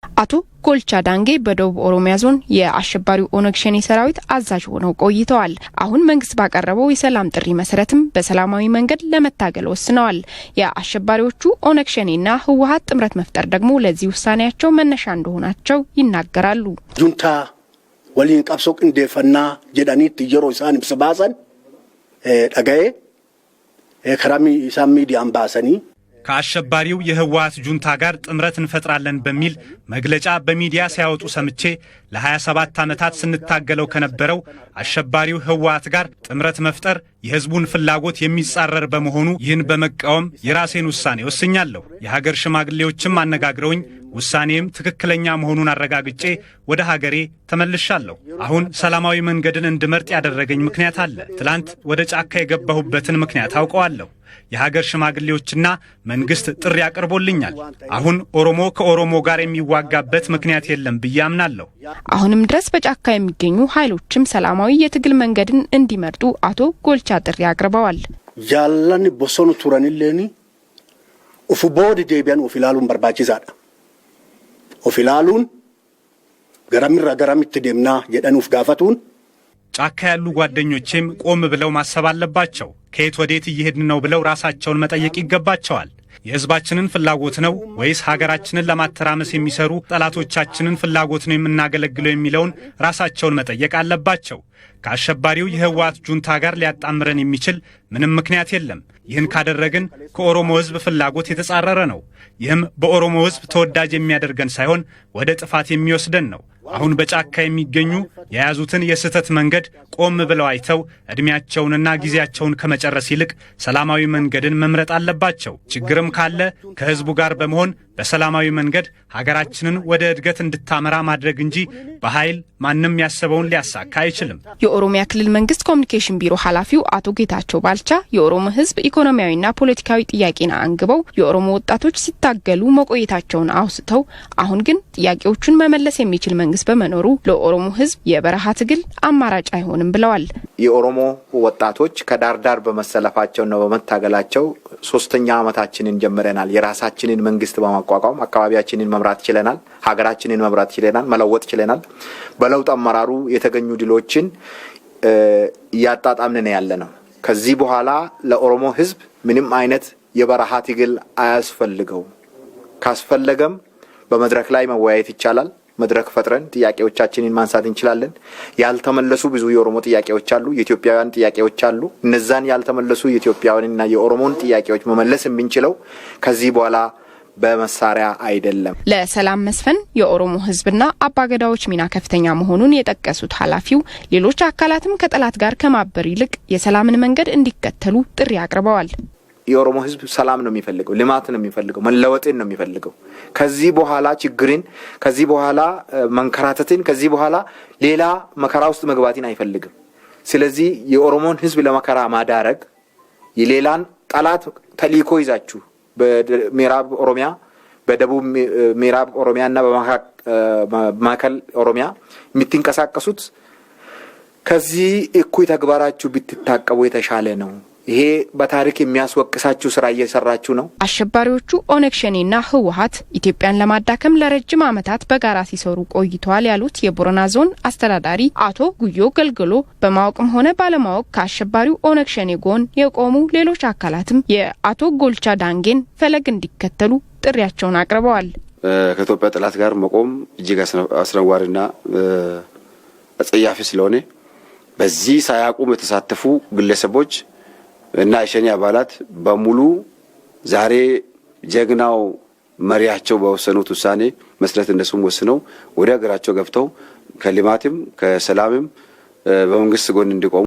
አቶ ጎልቻ ዳንጌ በደቡብ ኦሮሚያ ዞን የአሸባሪው ኦነግ ሸኔ ሰራዊት አዛዥ ሆነው ቆይተዋል። አሁን መንግስት ባቀረበው የሰላም ጥሪ መሰረትም በሰላማዊ መንገድ ለመታገል ወስነዋል። የአሸባሪዎቹ ኦነግ ሸኔና ህወሓት ጥምረት መፍጠር ደግሞ ለዚህ ውሳኔያቸው መነሻ እንደሆናቸው ይናገራሉ። ጁንታ ወሊን ቀብሶቅ እንደፈና ጀዳኒት ይሮ ኢሳን ብስባሰን ዳጋዬ ከራሚ ኢሳም ሚዲያን ባሰኒ ከአሸባሪው የህወሓት ጁንታ ጋር ጥምረት እንፈጥራለን በሚል መግለጫ በሚዲያ ሲያወጡ ሰምቼ ለ27 ዓመታት ስንታገለው ከነበረው አሸባሪው ህወሓት ጋር ጥምረት መፍጠር የህዝቡን ፍላጎት የሚጻረር በመሆኑ ይህን በመቃወም የራሴን ውሳኔ ወስኛለሁ። የሀገር ሽማግሌዎችም አነጋግረውኝ ውሳኔም ትክክለኛ መሆኑን አረጋግጬ ወደ ሀገሬ ተመልሻለሁ። አሁን ሰላማዊ መንገድን እንድመርጥ ያደረገኝ ምክንያት አለ። ትላንት ወደ ጫካ የገባሁበትን ምክንያት አውቀዋለሁ። የሀገር ሽማግሌዎችና መንግስት ጥሪ አቅርቦልኛል። አሁን ኦሮሞ ከኦሮሞ ጋር የሚዋጋበት ምክንያት የለም ብዬ አምናለሁ። አሁንም ድረስ በጫካ የሚገኙ ኃይሎችም ሰላማዊ የትግል መንገድን እንዲመርጡ አቶ ጎልቻ ጥሪ አቅርበዋል። ጃላን ቦሶኑ ቱራንለኒ ኡፉቦዲ ዴቢያን ኦፊላሉን በርባቺዛዳ ኦፊላሉን ገራሚት ደምና የደኑፍ ጋፈቱን ጫካ ያሉ ጓደኞቼም ቆም ብለው ማሰብ አለባቸው። ከየት ወዴት እየሄድን ነው ብለው ራሳቸውን መጠየቅ ይገባቸዋል። የህዝባችንን ፍላጎት ነው ወይስ ሀገራችንን ለማተራመስ የሚሰሩ ጠላቶቻችንን ፍላጎት ነው የምናገለግለው የሚለውን ራሳቸውን መጠየቅ አለባቸው። ከአሸባሪው የህወሓት ጁንታ ጋር ሊያጣምረን የሚችል ምንም ምክንያት የለም። ይህን ካደረግን ከኦሮሞ ህዝብ ፍላጎት የተጻረረ ነው። ይህም በኦሮሞ ህዝብ ተወዳጅ የሚያደርገን ሳይሆን ወደ ጥፋት የሚወስደን ነው። አሁን በጫካ የሚገኙ የያዙትን የስህተት መንገድ ቆም ብለው አይተው እድሜያቸውንና ጊዜያቸውን ከመጨረስ ይልቅ ሰላማዊ መንገድን መምረጥ አለባቸው። ችግርም ካለ ከህዝቡ ጋር በመሆን በሰላማዊ መንገድ ሀገራችንን ወደ እድገት እንድታመራ ማድረግ እንጂ በኃይል ማንም ያሰበውን ሊያሳካ አይችልም። የኦሮሚያ ክልል መንግስት ኮሚኒኬሽን ቢሮ ኃላፊው አቶ ጌታቸው ባልቻ የኦሮሞ ህዝብ ኢኮኖሚያዊና ፖለቲካዊ ጥያቄን አንግበው የኦሮሞ ወጣቶች ሲታገሉ መቆየታቸውን አውስተው አሁን ግን ጥያቄዎቹን መመለስ የሚችል መንግስት በመኖሩ ለኦሮሞ ህዝብ የበረሃ ትግል አማራጭ አይሆንም ብለዋል። የኦሮሞ ወጣቶች ከዳርዳር በመሰለፋቸውና በመታገላቸው 3ኛ ዓመታችንን ጀምረናል። የራሳችንን መንግስት በማቋቋም አካባቢያችንን መምራት ችለናል። ሀገራችንን መምራት ችለናል። መለወጥ ችለናል። በለውጥ አመራሩ የተገኙ ድሎችን ያጣጣምን ያለነው። ከዚህ በኋላ ለኦሮሞ ህዝብ ምንም አይነት የበረሃ ትግል አያስፈልገው። ካስፈለገም በመድረክ ላይ መወያየት ይቻላል። መድረክ ፈጥረን ጥያቄዎቻችንን ማንሳት እንችላለን። ያልተመለሱ ብዙ የኦሮሞ ጥያቄዎች አሉ፣ የኢትዮጵያውያን ጥያቄዎች አሉ። እነዛን ያልተመለሱ የኢትዮጵያውያንና የኦሮሞን ጥያቄዎች መመለስ የምንችለው ከዚህ በኋላ በመሳሪያ አይደለም። ለሰላም መስፈን የኦሮሞ ህዝብና አባገዳዎች ሚና ከፍተኛ መሆኑን የጠቀሱት ኃላፊው ሌሎች አካላትም ከጠላት ጋር ከማበር ይልቅ የሰላምን መንገድ እንዲከተሉ ጥሪ አቅርበዋል። የኦሮሞ ህዝብ ሰላም ነው የሚፈልገው፣ ልማት ነው የሚፈልገው፣ መለወጥን ነው የሚፈልገው። ከዚህ በኋላ ችግርን፣ ከዚህ በኋላ መንከራተትን፣ ከዚህ በኋላ ሌላ መከራ ውስጥ መግባትን አይፈልግም። ስለዚህ የኦሮሞን ህዝብ ለመከራ ማዳረግ የሌላን ጠላት ተልዕኮ ይዛችሁ በምዕራብ ኦሮሚያ፣ በደቡብ ምዕራብ ኦሮሚያና በማዕከል ኦሮሚያ የምትንቀሳቀሱት ከዚህ እኩይ ተግባራችሁ ብትታቀቡ የተሻለ ነው። ይሄ በታሪክ የሚያስወቅሳችሁ ስራ እየሰራችሁ ነው። አሸባሪዎቹ ኦነግ ሸኔና ህወሓት ኢትዮጵያን ለማዳከም ለረጅም ዓመታት በጋራ ሲሰሩ ቆይተዋል ያሉት የቦረና ዞን አስተዳዳሪ አቶ ጉዮ ገልገሎ በማወቅም ሆነ ባለማወቅ ከአሸባሪው ኦነግ ሸኔ ጎን የቆሙ ሌሎች አካላትም የአቶ ጎልቻ ዳንጌን ፈለግ እንዲከተሉ ጥሪያቸውን አቅርበዋል። ከኢትዮጵያ ጠላት ጋር መቆም እጅግ አስነዋሪና አጸያፊ ስለሆነ በዚህ ሳያቁም የተሳተፉ ግለሰቦች እና የሸኔ አባላት በሙሉ ዛሬ ጀግናው መሪያቸው በወሰኑት ውሳኔ መስረት እንደሱም ወስነው ወደ ሀገራቸው ገብተው ከልማትም ከሰላምም በመንግስት ጎን እንዲቆሙ